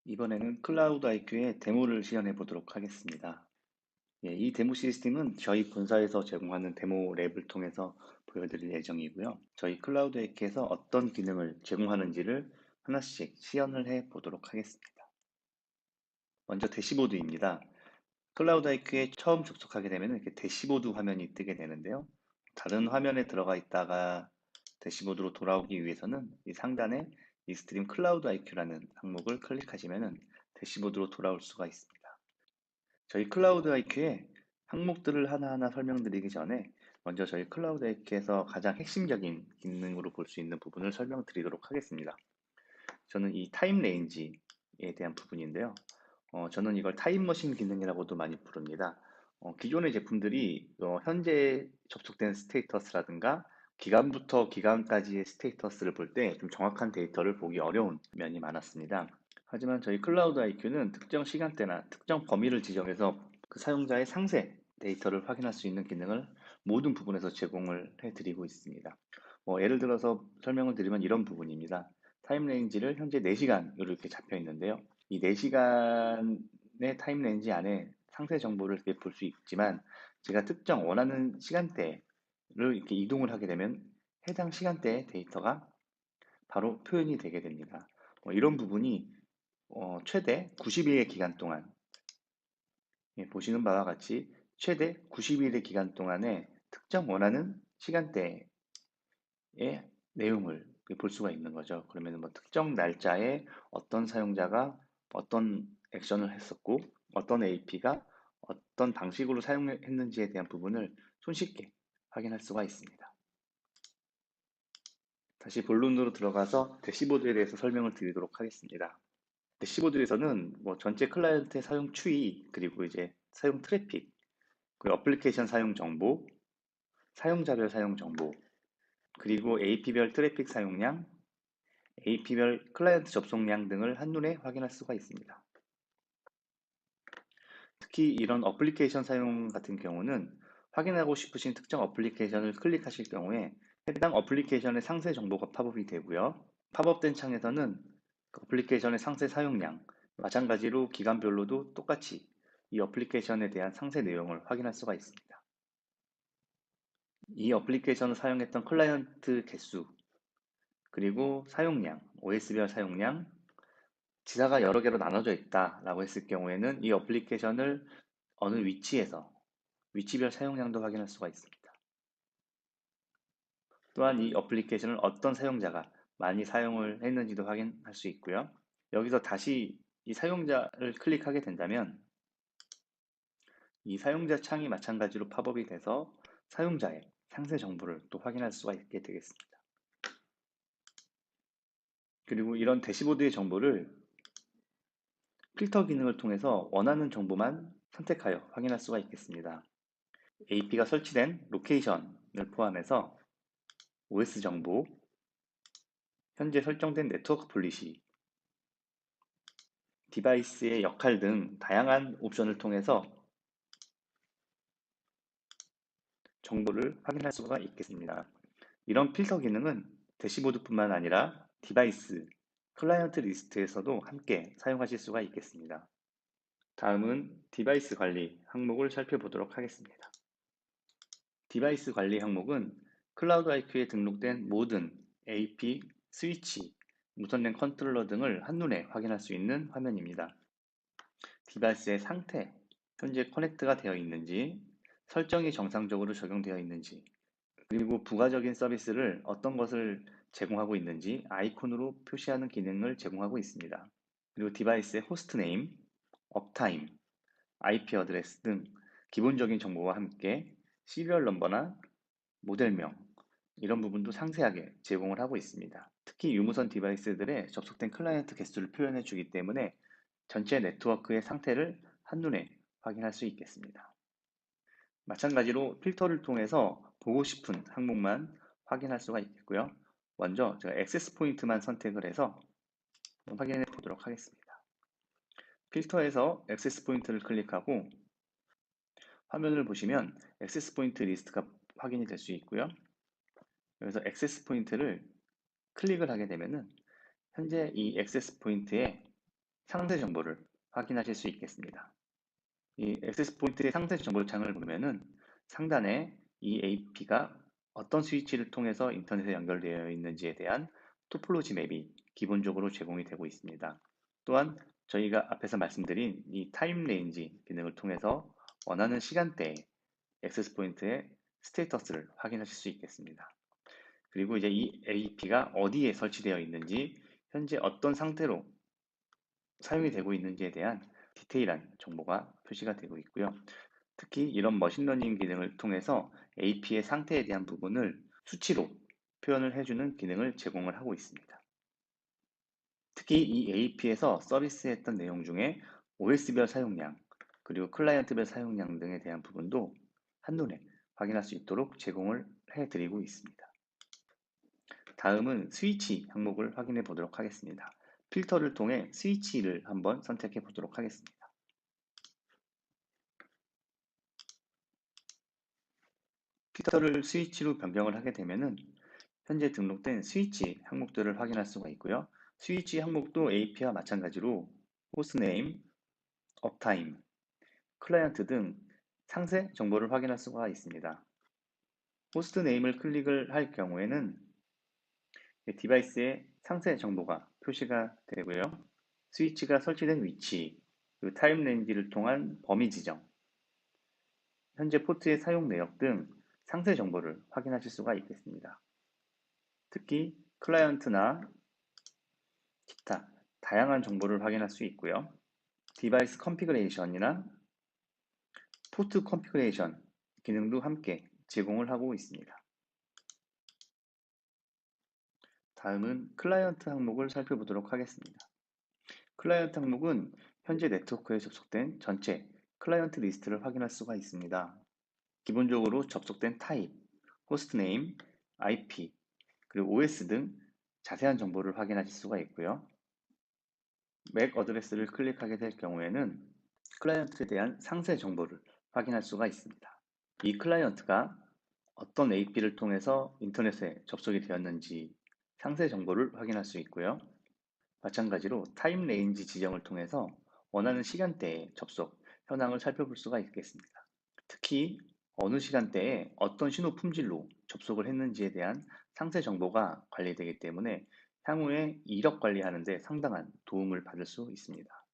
이번에는 클라우드 IQ의 데모를 시연해 보도록 하겠습니다. 이 데모 시스템은 저희 본사에서 제공하는 데모 랩을 통해서 보여드릴 예정이고요. 저희 클라우드 IQ에서 어떤 기능을 제공하는지를 하나씩 시연을 해 보도록 하겠습니다. 먼저 대시보드입니다. 클라우드 IQ에 처음 접속하게 되면 이렇게 대시보드 화면이 뜨게 되는데요. 다른 화면에 들어가 있다가 대시보드로 돌아오기 위해서는 이 상단에 이 스트림 클라우드 IQ라는 항목을 클릭하시면 대시보드로 돌아올 수가 있습니다. 저희 클라우드 IQ의 항목들을 하나하나 설명드리기 전에 먼저 저희 클라우드 IQ에서 가장 핵심적인 기능으로 볼 수 있는 부분을 설명드리도록 하겠습니다. 저는 이 타임 레인지에 대한 부분인데요. 저는 이걸 타임머신 기능이라고도 많이 부릅니다. 기존의 제품들이 현재 접속된 스테이터스라든가 기간부터 기간까지의 스테이터스를 볼 때 좀 정확한 데이터를 보기 어려운 면이 많았습니다. 하지만 저희 클라우드 IQ는 특정 시간대나 특정 범위를 지정해서 그 사용자의 상세 데이터를 확인할 수 있는 기능을 모든 부분에서 제공을 해드리고 있습니다. 예를 들어서 설명을 드리면 이런 부분입니다. 타임레인지를 현재 4시간 이렇게 잡혀 있는데요. 이 4시간의 타임레인지 안에 상세 정보를 이렇게 볼 수 있지만 제가 특정 원하는 시간대를 이렇게 이동을 하게 되면 해당 시간대의 데이터가 바로 표현이 되게 됩니다. 이런 부분이 최대 90일의 기간 동안 보시는 바와 같이 최대 90일의 기간 동안에 특정 원하는 시간대의 내용을 볼 수가 있는 거죠. 그러면 뭐 특정 날짜에 어떤 사용자가 어떤 액션을 했었고 어떤 AP가 어떤 방식으로 사용했는지에 대한 부분을 손쉽게 확인할 수가 있습니다. 다시 본론으로 들어가서 대시보드에 대해서 설명을 드리도록 하겠습니다. 대시보드에서는 뭐 전체 클라이언트의 사용 추이, 그리고 이제 사용 트래픽, 그리고 어플리케이션 사용 정보, 사용자별 사용 정보, 그리고 AP별 트래픽 사용량, AP별 클라이언트 접속량 등을 한눈에 확인할 수가 있습니다. 특히 이런 어플리케이션 사용 같은 경우는 확인하고 싶으신 특정 어플리케이션을 클릭하실 경우에 해당 어플리케이션의 상세 정보가 팝업이 되고요. 팝업된 창에서는 그 어플리케이션의 상세 사용량, 마찬가지로 기간별로도 똑같이 이 어플리케이션에 대한 상세 내용을 확인할 수가 있습니다. 이 어플리케이션을 사용했던 클라이언트 개수, 그리고 사용량, OS별 사용량, 지사가 여러 개로 나눠져 있다라고 했을 경우에는 이 어플리케이션을 어느 위치에서 위치별 사용량도 확인할 수가 있습니다. 또한 이 어플리케이션을 어떤 사용자가 많이 사용을 했는지도 확인할 수 있고요. 여기서 다시 이 사용자를 클릭하게 된다면 이 사용자 창이 마찬가지로 팝업이 돼서 사용자의 상세 정보를 또 확인할 수가 있게 되겠습니다. 그리고 이런 대시보드의 정보를 필터 기능을 통해서 원하는 정보만 선택하여 확인할 수가 있겠습니다. AP가 설치된 로케이션을 포함해서 OS 정보, 현재 설정된 네트워크 폴리시, 디바이스의 역할 등 다양한 옵션을 통해서 정보를 확인할 수가 있겠습니다. 이런 필터 기능은 대시보드뿐만 아니라 디바이스, 클라이언트 리스트에서도 함께 사용하실 수가 있겠습니다. 다음은 디바이스 관리 항목을 살펴보도록 하겠습니다. 디바이스 관리 항목은 클라우드 IQ에 등록된 모든 AP, 스위치, 무선랜 컨트롤러 등을 한눈에 확인할 수 있는 화면입니다. 디바이스의 상태, 현재 커넥트가 되어 있는지, 설정이 정상적으로 적용되어 있는지, 그리고 부가적인 서비스를 어떤 것을 제공하고 있는지 아이콘으로 표시하는 기능을 제공하고 있습니다. 그리고 디바이스의 호스트 네임, 업타임, IP 어드레스 등 기본적인 정보와 함께 시리얼 넘버나 모델명, 이런 부분도 상세하게 제공을 하고 있습니다. 특히 유무선 디바이스들에 접속된 클라이언트 개수를 표현해 주기 때문에 전체 네트워크의 상태를 한눈에 확인할 수 있겠습니다. 마찬가지로 필터를 통해서 보고 싶은 항목만 확인할 수가 있겠고요. 먼저 제가 액세스 포인트만 선택을 해서 확인해 보도록 하겠습니다. 필터에서 액세스 포인트를 클릭하고 화면을 보시면 액세스 포인트 리스트가 확인이 될 수 있고요. 여기서 액세스 포인트를 클릭을 하게 되면은 현재 이 액세스 포인트에 상세 정보를 확인하실 수 있겠습니다. 이 액세스 포인트의 상세 정보창을 보면은 상단에 이 AP가 어떤 스위치를 통해서 인터넷에 연결되어 있는지에 대한 토폴로지 맵이 기본적으로 제공이 되고 있습니다. 또한 저희가 앞에서 말씀드린 이 타임 레인지 기능을 통해서 원하는 시간대에 액세스 포인트의 스테이터스를 확인하실 수 있겠습니다. 그리고 이제 이 AP가 어디에 설치되어 있는지, 현재 어떤 상태로 사용이 되고 있는지에 대한 디테일한 정보가 표시가 되고 있고요. 특히 이런 머신러닝 기능을 통해서 AP의 상태에 대한 부분을 수치로 표현을 해주는 기능을 제공을 하고 있습니다. 특히 이 AP에서 서비스했던 내용 중에 OS별 사용량, 그리고 클라이언트별 사용량 등에 대한 부분도 한눈에 확인할 수 있도록 제공을 해드리고 있습니다. 다음은 스위치 항목을 확인해 보도록 하겠습니다. 필터를 통해 스위치를 한번 선택해 보도록 하겠습니다. 필터를 스위치로 변경을 하게 되면은 현재 등록된 스위치 항목들을 확인할 수가 있고요. 스위치 항목도 AP와 마찬가지로 호스트네임, 업타임, 클라이언트 등 상세 정보를 확인할 수가 있습니다. 호스트네임을 클릭을 할 경우에는 디바이스의 상세 정보가 표시가 되고요. 스위치가 설치된 위치, 그리고 타임 레인지를 통한 범위 지정, 현재 포트의 사용 내역 등 상세 정보를 확인하실 수가 있겠습니다. 특히 클라이언트나 기타 다양한 정보를 확인할 수 있고요. 디바이스 컨피그레이션이나 포트 컨피그레이션 기능도 함께 제공을 하고 있습니다. 다음은 클라이언트 항목을 살펴보도록 하겠습니다. 클라이언트 항목은 현재 네트워크에 접속된 전체 클라이언트 리스트를 확인할 수가 있습니다. 기본적으로 접속된 타입, 호스트네임, IP, 그리고 OS 등 자세한 정보를 확인하실 수가 있고요. 맥 어드레스를 클릭하게 될 경우에는 클라이언트에 대한 상세 정보를 확인할 수가 있습니다. 이 클라이언트가 어떤 AP를 통해서 인터넷에 접속이 되었는지 상세 정보를 확인할 수 있고요. 마찬가지로 타임 레인지 지정을 통해서 원하는 시간대에 접속 현황을 살펴볼 수가 있겠습니다. 특히 어느 시간대에 어떤 신호 품질로 접속을 했는지에 대한 상세 정보가 관리되기 때문에 향후에 이력 관리하는 데 상당한 도움을 받을 수 있습니다.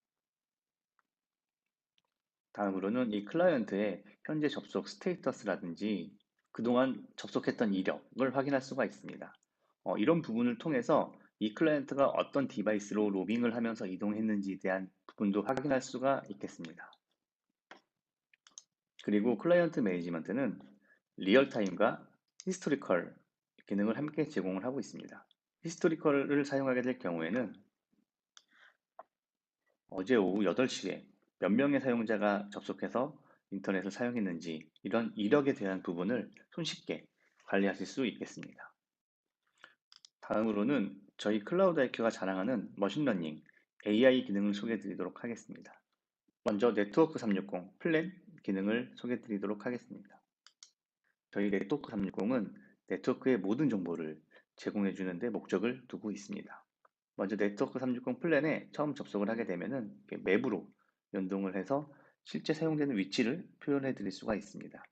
다음으로는 이 클라이언트의 현재 접속 스테이터스라든지 그동안 접속했던 이력을 확인할 수가 있습니다. 이런 부분을 통해서 이 클라이언트가 어떤 디바이스로 로밍을 하면서 이동했는지에 대한 부분도 확인할 수가 있겠습니다. 그리고 클라이언트 매니지먼트는 리얼타임과 히스토리컬 기능을 함께 제공을 하고 있습니다. 히스토리컬을 사용하게 될 경우에는 어제 오후 8시에 몇 명의 사용자가 접속해서 인터넷을 사용했는지 이런 이력에 대한 부분을 손쉽게 관리하실 수 있겠습니다. 다음으로는 저희 클라우드 IQ가 자랑하는 머신러닝 AI 기능을 소개해 드리도록 하겠습니다. 먼저 네트워크 360 플랜 기능을 소개해 드리도록 하겠습니다. 저희 네트워크 360은 네트워크의 모든 정보를 제공해 주는 데 목적을 두고 있습니다. 먼저 네트워크 360 플랜에 처음 접속을 하게 되면은 맵으로 연동을 해서 실제 사용되는 위치를 표현해 드릴 수가 있습니다.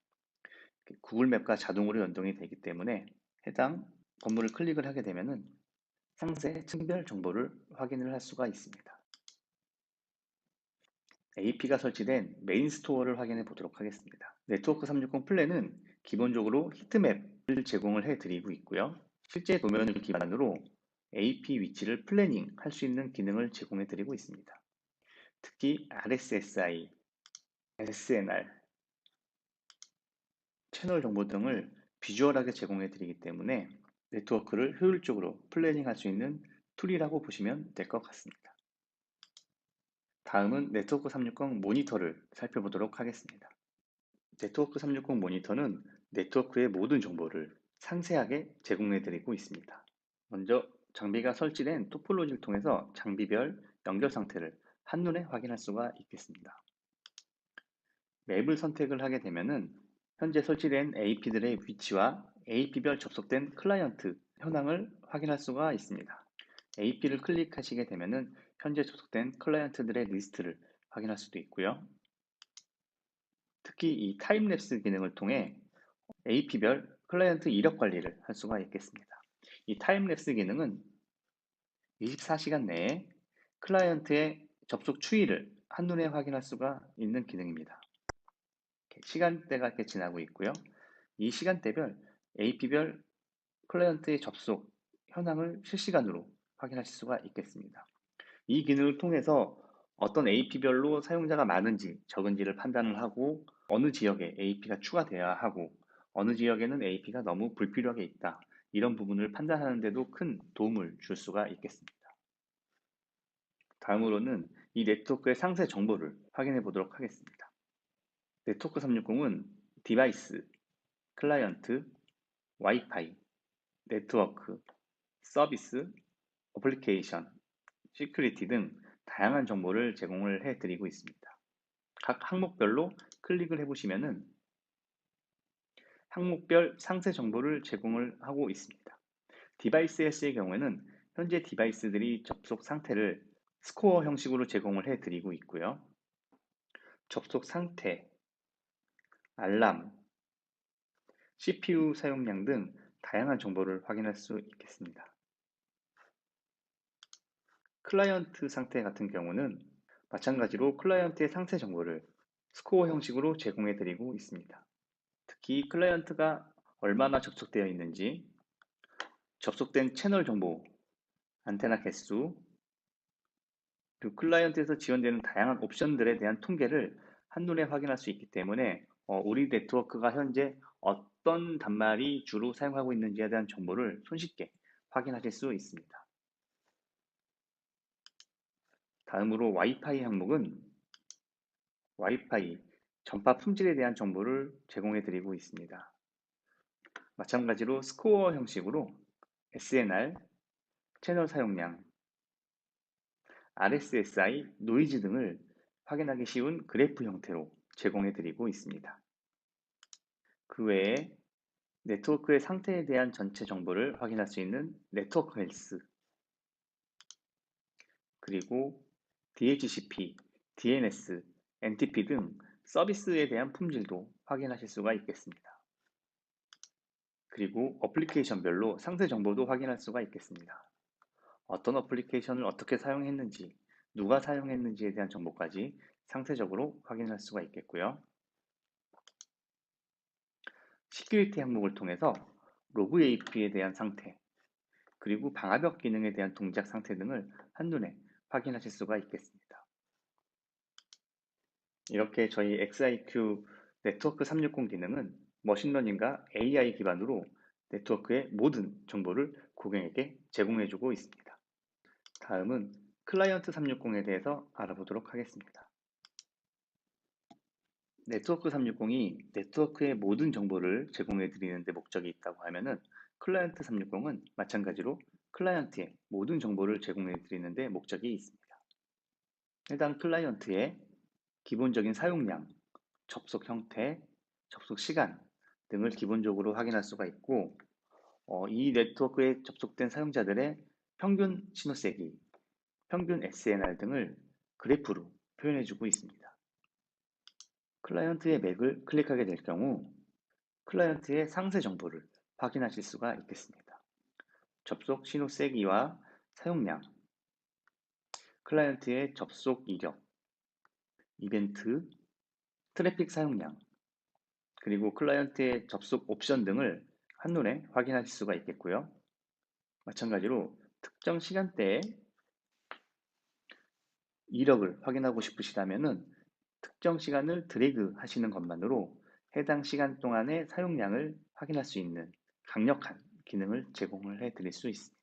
구글 맵과 자동으로 연동이 되기 때문에 해당 건물을 클릭을 하게 되면은 상세 층별 정보를 확인을 할 수가 있습니다. AP가 설치된 메인 스토어를 확인해 보도록 하겠습니다. 네트워크 360 플랜은 기본적으로 히트맵을 제공을 해 드리고 있고요. 실제 도면을 기반으로 AP 위치를 플래닝 할 수 있는 기능을 제공해 드리고 있습니다. 특히 RSSI, SNR, 채널 정보 등을 비주얼하게 제공해 드리기 때문에 네트워크를 효율적으로 플래닝 할 수 있는 툴이라고 보시면 될 것 같습니다. 다음은 네트워크 360 모니터를 살펴보도록 하겠습니다. 네트워크 360 모니터는 네트워크의 모든 정보를 상세하게 제공해 드리고 있습니다. 먼저 장비가 설치된 토폴로지를 통해서 장비별 연결 상태를 한눈에 확인할 수가 있겠습니다. 맵을 선택을 하게 되면은 현재 설치된 AP들의 위치와 AP별 접속된 클라이언트 현황을 확인할 수가 있습니다. AP를 클릭하시게 되면은 현재 접속된 클라이언트들의 리스트를 확인할 수도 있고요. 특히 이 타임랩스 기능을 통해 AP별 클라이언트 이력 관리를 할 수가 있겠습니다. 이 타임랩스 기능은 24시간 내에 클라이언트의 접속 추이를 한눈에 확인할 수가 있는 기능입니다. 시간대가 이렇게 지나고 있고요. 이 시간대별 AP별 클라이언트의 접속 현황을 실시간으로 확인하실 수가 있겠습니다. 이 기능을 통해서 어떤 AP별로 사용자가 많은지 적은지를 판단을 하고 어느 지역에 AP가 추가되어야 하고 어느 지역에는 AP가 너무 불필요하게 있다. 이런 부분을 판단하는 데도 큰 도움을 줄 수가 있겠습니다. 다음으로는 이 네트워크의 상세 정보를 확인해 보도록 하겠습니다. 네트워크 360은 디바이스, 클라이언트, 와이파이, 네트워크, 서비스, 어플리케이션, 시큐리티 등 다양한 정보를 제공을 해드리고 있습니다. 각 항목별로 클릭을 해보시면은 항목별 상세 정보를 제공을 하고 있습니다. 디바이스 S의 경우에는 현재 디바이스들이 접속 상태를 스코어 형식으로 제공을 해드리고 있고요. 접속 상태, 알람, CPU 사용량 등 다양한 정보를 확인할 수 있겠습니다. 클라이언트 상태 같은 경우는 마찬가지로 클라이언트의 상태 정보를 스코어 형식으로 제공해 드리고 있습니다. 특히 클라이언트가 얼마나 접속되어 있는지, 접속된 채널 정보, 안테나 개수, 그리고 클라이언트에서 지원되는 다양한 옵션들에 대한 통계를 한눈에 확인할 수 있기 때문에 우리 네트워크가 현재 어떤 단말이 주로 사용하고 있는지에 대한 정보를 손쉽게 확인하실 수 있습니다. 다음으로 와이파이 항목은 와이파이 전파 품질에 대한 정보를 제공해 드리고 있습니다. 마찬가지로 스코어 형식으로 SNR, 채널 사용량, RSSI, 노이즈 등을 확인하기 쉬운 그래프 형태로 제공해 드리고 있습니다. 그 외에 네트워크의 상태에 대한 전체 정보를 확인할 수 있는 네트워크 헬스, 그리고 DHCP, DNS, NTP 등 서비스에 대한 품질도 확인하실 수가 있겠습니다. 그리고 어플리케이션별로 상세 정보도 확인할 수가 있겠습니다. 어떤 어플리케이션을 어떻게 사용했는지, 누가 사용했는지에 대한 정보까지 상세적으로 확인할 수가 있겠고요. 시큐리티 항목을 통해서 로그 AP에 대한 상태, 그리고 방화벽 기능에 대한 동작 상태 등을 한눈에 확인하실 수가 있겠습니다. 이렇게 저희 XIQ 네트워크 360 기능은 머신러닝과 AI 기반으로 네트워크의 모든 정보를 고객에게 제공해주고 있습니다. 다음은 클라이언트 360에 대해서 알아보도록 하겠습니다. 네트워크 360이 네트워크의 모든 정보를 제공해 드리는 데 목적이 있다고 하면은 클라이언트 360은 마찬가지로 클라이언트의 모든 정보를 제공해 드리는 데 목적이 있습니다. 해당 클라이언트의 기본적인 사용량, 접속 형태, 접속 시간 등을 기본적으로 확인할 수가 있고 이 네트워크에 접속된 사용자들의 평균 신호세기, 평균 SNR 등을 그래프로 표현해주고 있습니다. 클라이언트의 맥을 클릭하게 될 경우 클라이언트의 상세 정보를 확인하실 수가 있겠습니다. 접속 신호 세기와 사용량, 클라이언트의 접속 이력, 이벤트, 트래픽 사용량, 그리고 클라이언트의 접속 옵션 등을 한눈에 확인하실 수가 있겠고요. 마찬가지로 특정 시간대에 이력을 확인하고 싶으시다면 특정 시간을 드래그 하시는 것만으로 해당 시간 동안의 사용량을 확인할 수 있는 강력한 기능을 제공을 해 드릴 수 있습니다.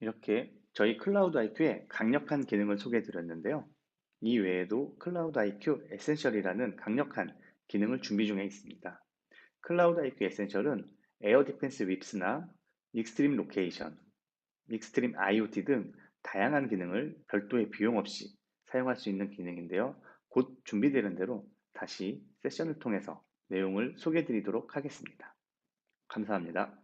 이렇게 저희 클라우드 IQ의 강력한 기능을 소개해 드렸는데요. 이 외에도 클라우드 IQ 에센셜이라는 강력한 기능을 준비 중에 있습니다. 클라우드 IQ 에센셜은 에어 디펜스 윕스나 익스트림 로케이션, 익스트림 IoT 등 다양한 기능을 별도의 비용 없이 사용할 수 있는 기능인데요. 곧 준비되는 대로 다시 세션을 통해서 내용을 소개해 드리도록 하겠습니다. 감사합니다.